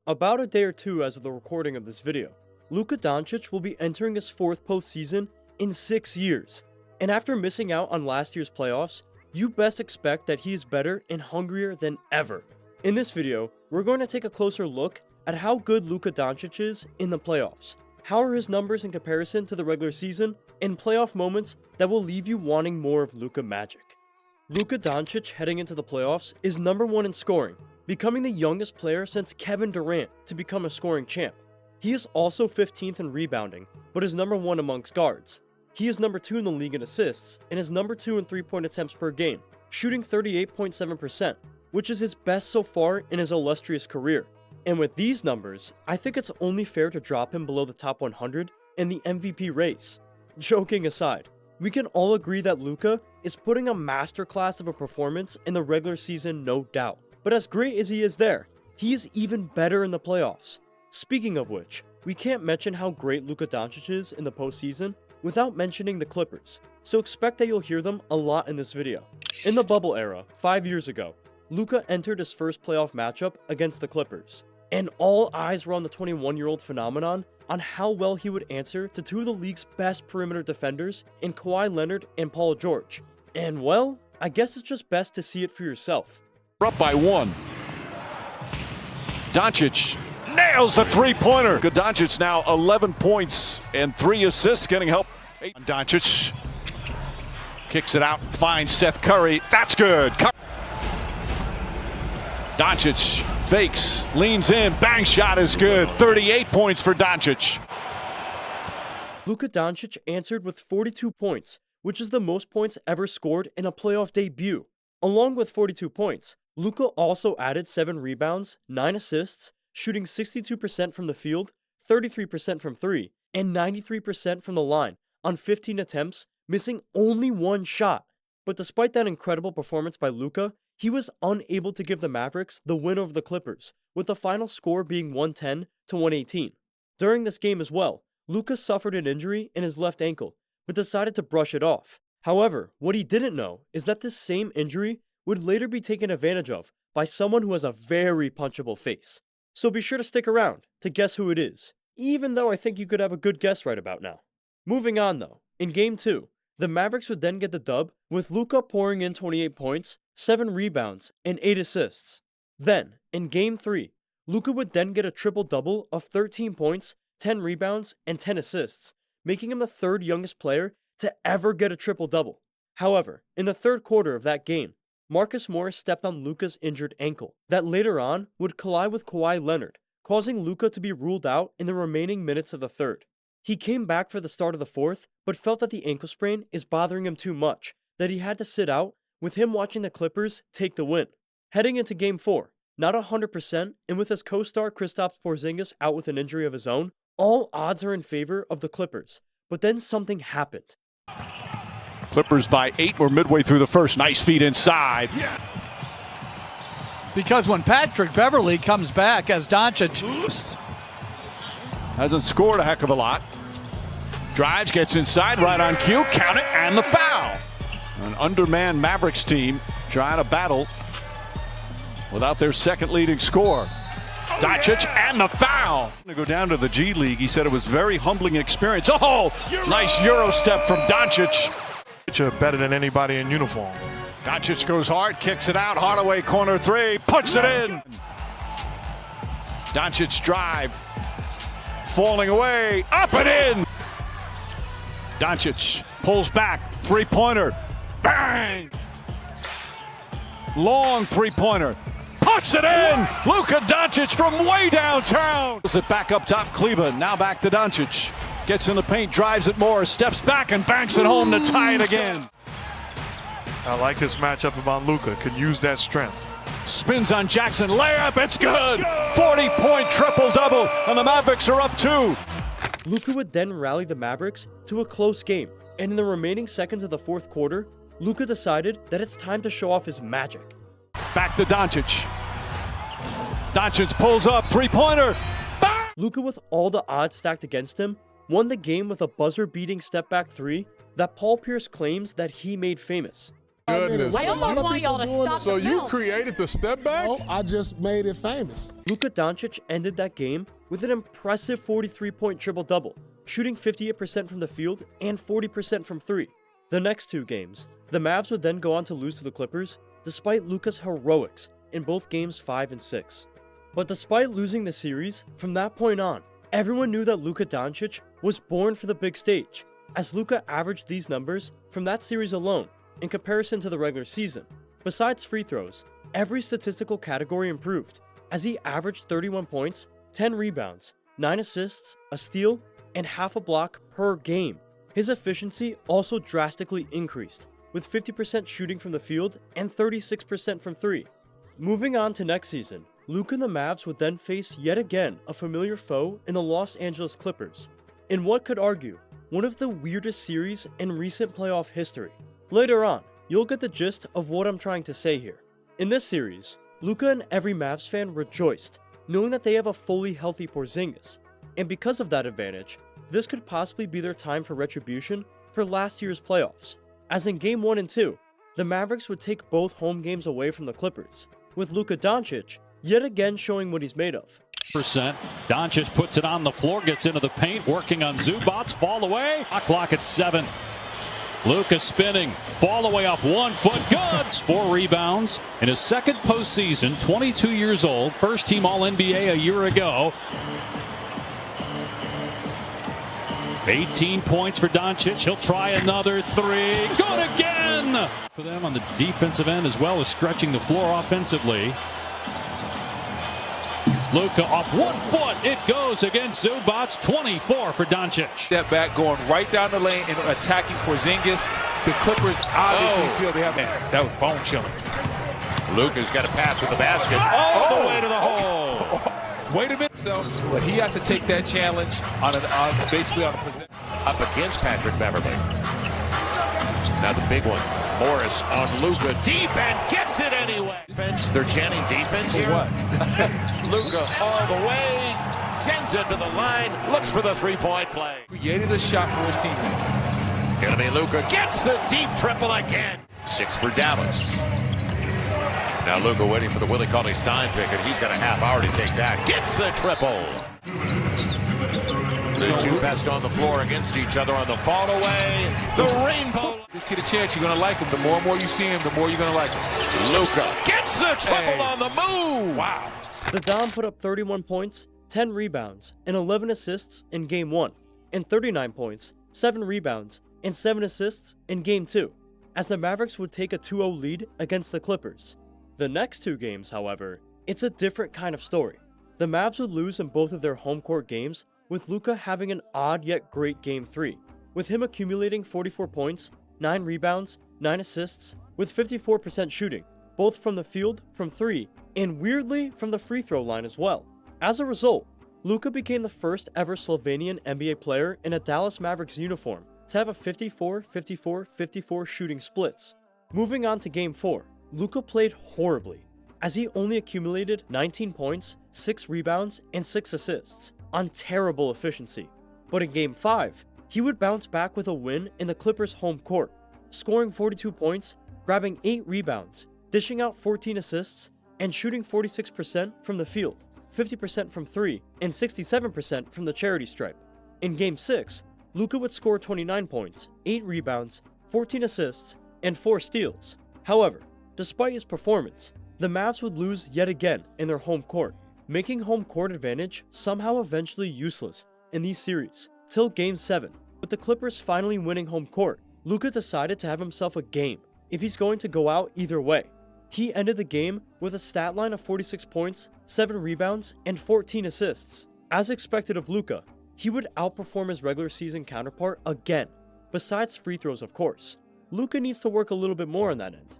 About a day or two as of the recording of this video, Luka Doncic will be entering his fourth postseason in 6 years, and after missing out on last year's playoffs, you best expect that he is better and hungrier than ever. In this video, we're going to take a closer look at how good Luka Doncic is in the playoffs, how are his numbers in comparison to the regular season, and playoff moments that will leave you wanting more of Luka Magic. Luka Doncic heading into the playoffs is number 1 in scoring, becoming the youngest player since Kevin Durant to become a scoring champ. He is also 15th in rebounding, but is number 1 amongst guards. He is number 2 in the league in assists, and is number 2 in 3-point attempts per game, shooting 38.7%, which is his best so far in his illustrious career. And with these numbers, I think it's only fair to drop him below the top 100 in the MVP race. Joking aside, we can all agree that Luka is putting a masterclass of a performance in the regular season, no doubt. But as great as he is there, he is even better in the playoffs. Speaking of which, we can't mention how great Luka Doncic is in the postseason without mentioning the Clippers, so expect that you'll hear them a lot in this video. In the bubble era, 5 years ago, Luka entered his first playoff matchup against the Clippers, and all eyes were on the 21-year-old phenomenon on how well he would answer to two of the league's best perimeter defenders in Kawhi Leonard and Paul George. And well, I guess it's just best to see it for yourself. Up by 1. Doncic nails the three-pointer. Good Doncic now 11 points and 3 assists, getting help. Doncic kicks it out, finds Seth Curry. That's good. Doncic fakes, leans in, bang shot is good. 38 points for Doncic. Luka Doncic answered with 42 points, which is the most points ever scored in a playoff debut. Along with 42 points, Luka also added 7 rebounds, 9 assists, shooting 62% from the field, 33% from 3, and 93% from the line on 15 attempts, missing only 1 shot. But despite that incredible performance by Luka, he was unable to give the Mavericks the win over the Clippers, with the final score being 110-118. During this game as well, Luka suffered an injury in his left ankle, but decided to brush it off. However, what he didn't know is that this same injury would later be taken advantage of by someone who has a very punchable face. So be sure to stick around to guess who it is, even though I think you could have a good guess right about now. Moving on though, in Game 2, the Mavericks would then get the dub with Luka pouring in 28 points, 7 rebounds, and 8 assists. Then, in Game 3, Luka would then get a triple-double of 13 points, 10 rebounds, and 10 assists, making him the 3rd youngest player to ever get a triple-double. However, in the 3rd quarter of that game, Marcus Morris stepped on Luka's injured ankle that later on would collide with Kawhi Leonard, causing Luka to be ruled out in the remaining minutes of the 3rd. He came back for the start of the 4th, but felt that the ankle sprain is bothering him too much, that he had to sit out, with him watching the Clippers take the win. Heading into Game 4, not 100%, and with his co-star Kristaps Porzingis out with an injury of his own, all odds are in favor of the Clippers, but then something happened. Clippers by 8. We're midway through the first. Nice feed inside. Yeah. Because when Patrick Beverley comes back as Doncic hasn't scored a heck of a lot. Drives, gets inside, right on cue, count it, and the foul. An undermanned Mavericks team trying to battle without their second leading scorer. Doncic and the foul. To go down to the G League, he said it was very humbling experience. Oh, nice Euro step from Doncic. Better than anybody in uniform. Doncic goes hard, kicks it out. Hardaway corner 3, puts it in. Doncic drive, falling away, up and in. Doncic pulls back, three-pointer, bang! Long three-pointer, puts it in. Luka Doncic from way downtown. Pulls it back up top, Kleba, now back to Doncic. Gets in the paint, drives it more, steps back and banks it home to tie it again. I like this matchup about Luka. Could use that strength. Spins on Jackson, layup, it's good. 40-point triple-double, and the Mavericks are up 2. Luka would then rally the Mavericks to a close game, and in the remaining seconds of the 4th quarter, Luka decided that it's time to show off his magic. Back to Doncic. Doncic pulls up, three-pointer. Luka, with all the odds stacked against him, won the game with a buzzer-beating step-back 3 that Paul Pierce claims that he made famous. goodness. I almost want y'all to stop So the you film. created the step back? No, I just made it famous. Luka Doncic ended that game with an impressive 43-point triple-double, shooting 58% from the field and 40% from three. The next two games, the Mavs would then go on to lose to the Clippers, despite Luka's heroics in both games 5 and 6. But despite losing the series, from that point on, everyone knew that Luka Doncic was born for the big stage, as Luka averaged these numbers from that series alone in comparison to the regular season. Besides free throws, every statistical category improved, as he averaged 31 points, 10 rebounds, 9 assists, a steal, and half a block per game. His efficiency also drastically increased, with 50% shooting from the field and 36% from three. Moving on to next season, Luka and the Mavs would then face yet again a familiar foe in the Los Angeles Clippers, in what could argue one of the weirdest series in recent playoff history. Later on, you'll get the gist of what I'm trying to say here. In this series, Luka and every Mavs fan rejoiced, knowing that they have a fully healthy Porzingis, and because of that advantage, this could possibly be their time for retribution for last year's playoffs, as in Game 1 and 2, the Mavericks would take both home games away from the Clippers, with Luka Doncic yet again showing what he's made of. Doncic puts it on the floor, gets into the paint, working on Zubats, fall away. Clock at 7. Luka spinning, fall away off 1 foot, good! 4 rebounds in his second postseason, 22 years old, first team All-NBA a year ago. 18 points for Doncic. He'll try another 3. Good again! For them on the defensive end as well as stretching the floor offensively. Luka off 1 foot. It goes against Zubats. 24 for Doncic. Step back, going right down the lane and attacking Porzingis. The Clippers obviously feel they have. Man, that was bone chilling. Luka's got a pass to the basket. All the way to the hole. Wait a minute. So, but he has to take that challenge basically on a position. Up against Patrick Beverly. Now the big one. Morris on Luka. Deep and gets it anyway. Defense. They're chanting defense here. What? Luka all the way. Sends it to the line. Looks for the three-point play. Created a shot for his teammate. Gonna be Luka. Gets the deep triple again. 6 for Dallas. Now Luka waiting for the Willie Cauley-Stein pick, and he's got a half hour to take that. Gets the triple. The two best on the floor against each other on the fall away. The rainbow. Just get a chance. You're going to like him. The more and more you see him, the more you're going to like him. Luka gets the triple on the move. Wow. The Dom put up 31 points, 10 rebounds, and 11 assists in Game 1, and 39 points, 7 rebounds, and 7 assists in Game 2, as the Mavericks would take a 2-0 lead against the Clippers. The next two games, however, it's a different kind of story. The Mavs would lose in both of their home court games, with Luka having an odd yet great Game 3, with him accumulating 44 points, 9 rebounds, 9 assists, with 54% shooting, both from the field, from 3, and weirdly from the free throw line as well. As a result, Luka became the first ever Slovenian NBA player in a Dallas Mavericks uniform to have a 54-54-54 shooting splits. Moving on to Game 4, Luka played horribly, as he only accumulated 19 points, 6 rebounds, and 6 assists, on terrible efficiency. But in Game 5, he would bounce back with a win in the Clippers' home court, scoring 42 points, grabbing 8 rebounds, dishing out 14 assists, and shooting 46% from the field, 50% from 3, and 67% from the charity stripe. In Game 6, Luka would score 29 points, 8 rebounds, 14 assists, and 4 steals. However, despite his performance, the Mavs would lose yet again in their home court, making home court advantage somehow eventually useless in these series, till Game 7. With the Clippers finally winning home court, Luka decided to have himself a game if he's going to go out either way. He ended the game with a stat line of 46 points, 7 rebounds, and 14 assists. As expected of Luka, he would outperform his regular season counterpart again, besides free throws of course. Luka needs to work a little bit more on that end.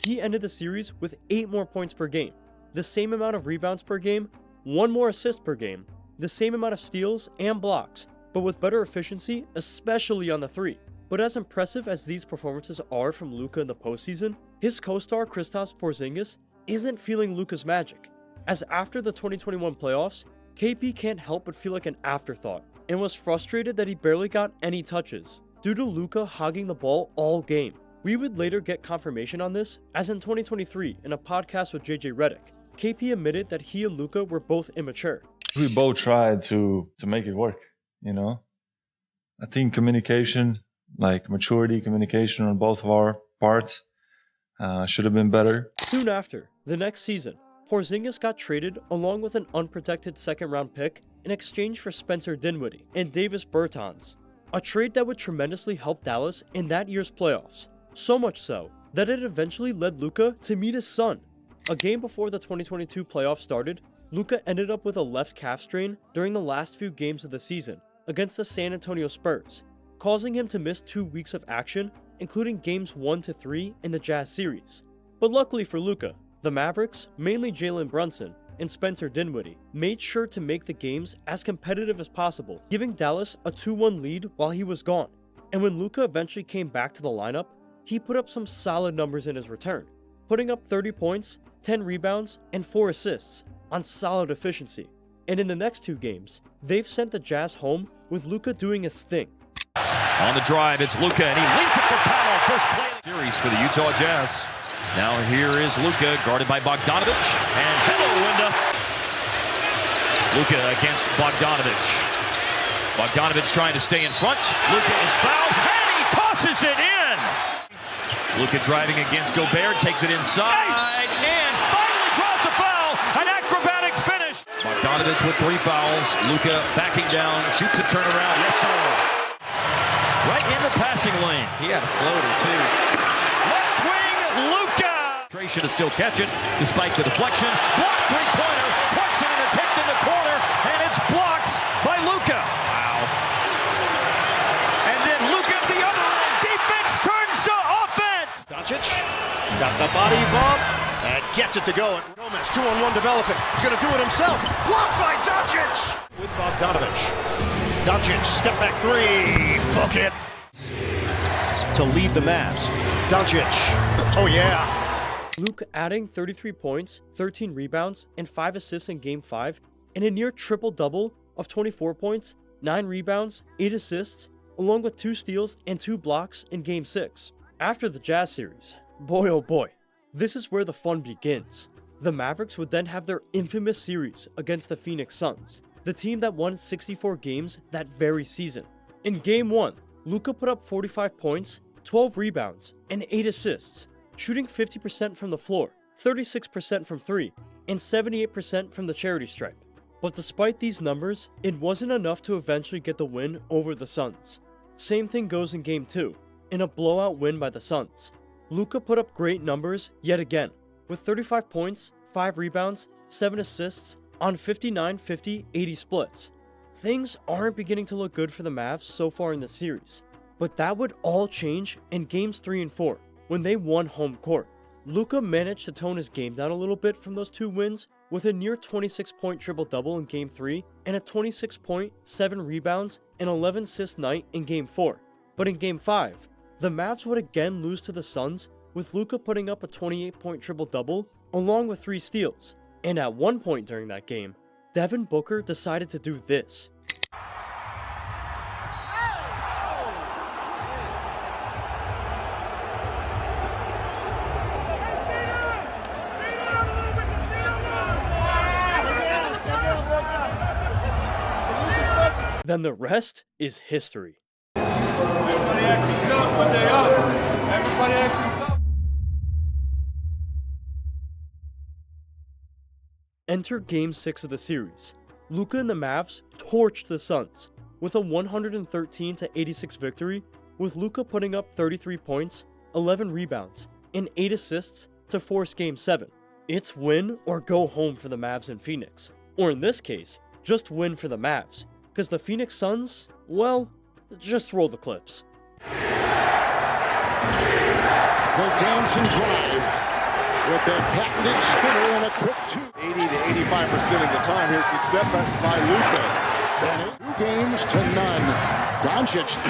He ended the series with 8 more points per game, the same amount of rebounds per game, 1 more assist per game, the same amount of steals and blocks, but with better efficiency, especially on the 3. But as impressive as these performances are from Luka in the postseason, his co-star Kristaps Porzingis isn't feeling Luka's magic, as after the 2021 playoffs, KP can't help but feel like an afterthought, and was frustrated that he barely got any touches, due to Luka hogging the ball all game. We would later get confirmation on this, as in 2023 in a podcast with JJ Redick, KP admitted that he and Luka were both immature. We both tried to make it work, you know. I think communication, like maturity, communication on both of our parts should have been better. Soon after, the next season, Porzingis got traded along with an unprotected second-round pick in exchange for Spencer Dinwiddie and Davis Bertans, a trade that would tremendously help Dallas in that year's playoffs, so much so that it eventually led Luka to meet his son. A game before the 2022 playoffs started, Luka ended up with a left calf strain during the last few games of the season against the San Antonio Spurs, causing him to miss 2 weeks of action, including games 1 to 3 in the Jazz series. But luckily for Luka, the Mavericks, mainly Jalen Brunson and Spencer Dinwiddie, made sure to make the games as competitive as possible, giving Dallas a 2-1 lead while he was gone. And when Luka eventually came back to the lineup, he put up some solid numbers in his return, putting up 30 points, 10 rebounds, and 4 assists on solid efficiency. And in the next 2 games, they've sent the Jazz home with Luka doing his thing. On the drive, it's Luka, and he leaves it for Powell. First play of the series for the Utah Jazz. Now here is Luka, guarded by Bogdanovic, and hello, Linda. Luka against Bogdanovic. Bogdanovic trying to stay in front. Luka is fouled, and he tosses it in. Luka driving against Gobert, takes it inside, and finally draws a foul. An acrobatic finish. Bogdanovic with 3 fouls. Luka backing down, shoots a turnaround. Yes, sir. Right in the passing lane. He had a floater, too. Left wing, Luka! To still catch it, despite the deflection. Blocked three-pointer. Clarkson and tipped in the corner, and it's blocked by Luka. Wow. And then Luka at the other end. Defense turns to offense. Doncic got the body bump and gets it to go. Gomez, 2-on-1 developing. He's going to do it himself. Blocked by Doncic! With Bogdanovic. Doncic, step back 3, bucket to lead the Mavs. Doncic, oh yeah. Luka adding 33 points, 13 rebounds, and 5 assists in Game 5, and a near triple-double of 24 points, 9 rebounds, 8 assists, along with 2 steals and 2 blocks in Game 6. After the Jazz series, boy oh boy, this is where the fun begins. The Mavericks would then have their infamous series against the Phoenix Suns, the team that won 64 games that very season. In Game 1, Luka put up 45 points, 12 rebounds, and 8 assists, shooting 50% from the floor, 36% from 3, and 78% from the charity stripe. But despite these numbers, it wasn't enough to eventually get the win over the Suns. Same thing goes in Game 2, in a blowout win by the Suns. Luka put up great numbers yet again, with 35 points, 5 rebounds, 7 assists, on 59, 50, 80 splits. Things aren't beginning to look good for the Mavs so far in the series, but that would all change in Games 3 and 4 when they won home court. Luka managed to tone his game down a little bit from those 2 wins with a near 26-point triple-double in Game 3 and a 26-point, 7 rebounds, and 11 assist night in Game 4. But in Game 5, the Mavs would again lose to the Suns with Luka putting up a 28-point triple-double along with 3 steals. And at one point during that game, Devin Booker decided to do this. Then the rest is history. Everybody acting up, but they up. Everybody acting up. Enter Game 6 of the series. Luka and the Mavs torched the Suns with a 113-86 victory, with Luka putting up 33 points, 11 rebounds, and 8 assists to force Game 7. It's win or go home for the Mavs in Phoenix. Or in this case, just win for the Mavs, because the Phoenix Suns, well, just roll the clips. The dancing drive with their patented spinner and a quick 2. 80 to 85% of the time. Here's the step by Luka. And 2 games to none. Doncic 3,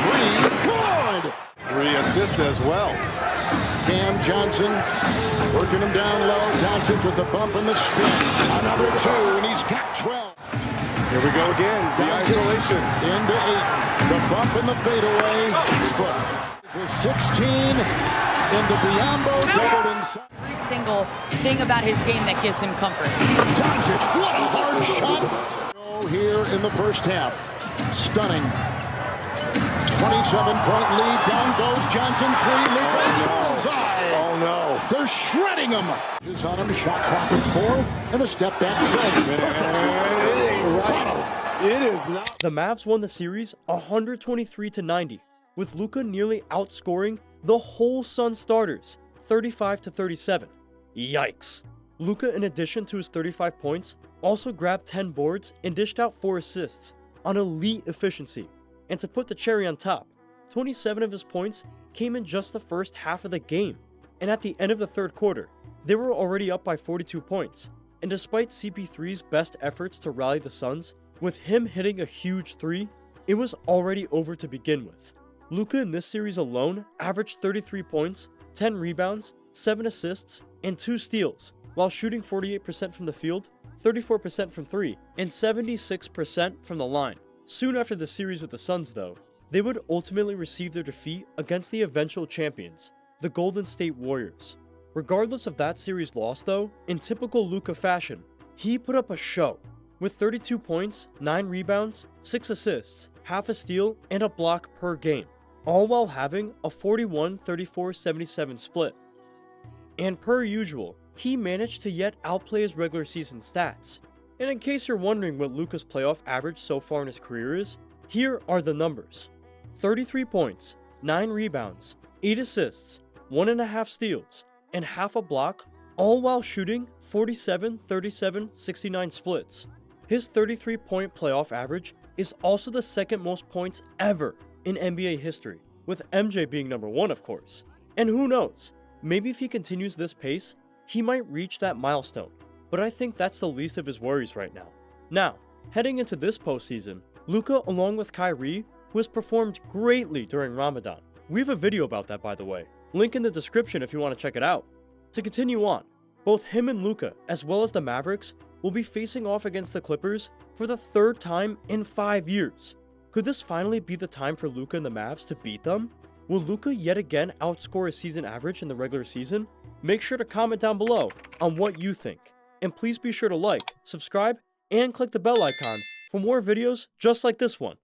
good! 3 assists as well. Cam Johnson working him down low. Doncic with a bump in the spin. Another 2, and he's got 12. Here we go again. The isolation. Into Ayton. The bump in the fadeaway. Split. For 16. into Biombo, doubled inside. Every single thing about his game that gives him comfort. Doncic, what a hard shot. Here in the first half. Stunning. 27-point lead. Down goes Johnson. Luka. Bullseye. Oh, no. They're shredding him. Is on him. Shot clock at 4. And a step back. It ain't right. It is not. The Mavs won the series 123-90, with Luka nearly outscoring the whole Suns starters 35-37. Yikes. Luka, in addition to his 35 points, also grabbed 10 boards and dished out 4 assists on elite efficiency. And to put the cherry on top, 27 of his points came in just the first half of the game. And at the end of the third quarter, they were already up by 42 points. And despite CP3's best efforts to rally the Suns, with him hitting a huge 3, it was already over to begin with. Luka in this series alone averaged 33 points, 10 rebounds, 7 assists, and 2 steals, while shooting 48% from the field, 34% from 3, and 76% from the line. Soon after the series with the Suns though, they would ultimately receive their defeat against the eventual champions, the Golden State Warriors. Regardless of that series loss though, in typical Luka fashion, he put up a show, with 32 points, 9 rebounds, 6 assists, half a steal, and a block per game, all while having a 41-34-77 split. And per usual, he managed to yet outplay his regular season stats. And in case you're wondering what Luka's playoff average so far in his career is, here are the numbers. 33 points, 9 rebounds, 8 assists, 1.5 steals, and half a block, all while shooting 47-37-69 splits. His 33-point playoff average is also the second most points ever in NBA history, with MJ being number 1 of course. And who knows, maybe if he continues this pace, he might reach that milestone, but I think that's the least of his worries right now. Now, heading into this postseason, Luka along with Kyrie, who has performed greatly during Ramadan. We have a video about that by the way, link in the description if you want to check it out. To continue on, both him and Luka, as well as the Mavericks, will be facing off against the Clippers for the 3rd time in 5 years. Could this finally be the time for Luka and the Mavs to beat them? Will Luka yet again outscore his season average in the regular season? Make sure to comment down below on what you think. And please be sure to like, subscribe, and click the bell icon for more videos just like this one.